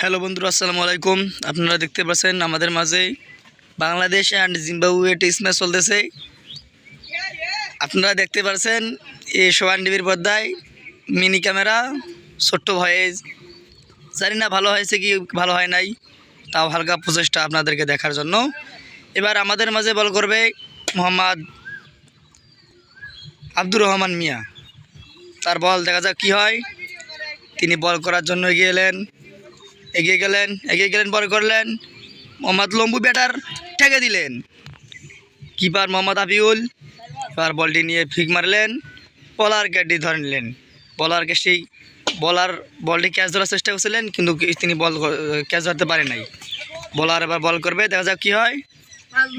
Hello বন্ধুরা, আসসালামু আলাইকুম। আপনারা দেখতে পাচ্ছেন আমাদের মাঝে Bangladesh and Zimbabwe test match চলতেছে। আপনারা দেখতে পাচ্ছেন এই সোয়ান টিভির পর্দায় মিনি ক্যামেরা, ছোট্ট ভয়েস। জানি না ভালো হয়েছে কি ভালো হয় নাই, তাও হালকা প্রচেষ্টা আপনাদেরকে দেখার জন্য। এবার আমাদের মাঝে বল করবে মোহাম্মদ আব্দুর রহমান মিয়া। তার বল দেখা যাক কি হয়। তিনি বল করার জন্য এগিয়ে গেলেন বল করলেন। মোহাম্মদ লম্বু ব্যাটার ঠেকে দিলেন। কিপার মোহাম্মদ আবিউল এবার বলটি নিয়ে ফিক মারলেন। বলার ক্যাচটি ধরে নিলেন। বলটি ক্যাচ ধরার চেষ্টা করছিলেন, কিন্তু তিনি ক্যাচ ধরতে পারে নাই। বলার এবার বল করবে, দেখা যাক কি হয়।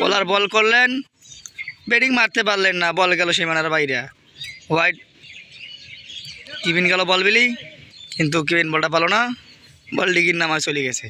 বলার বল করলেন, ব্যাটিং মারতে পারলেন না, বল গেল সীমানার বাইরে। হোয়াইট কিভিন গেল বল বিলি, কিন্তু কিভিন বলটা পালো না, বল ডিগির নামায় চলে গেছে।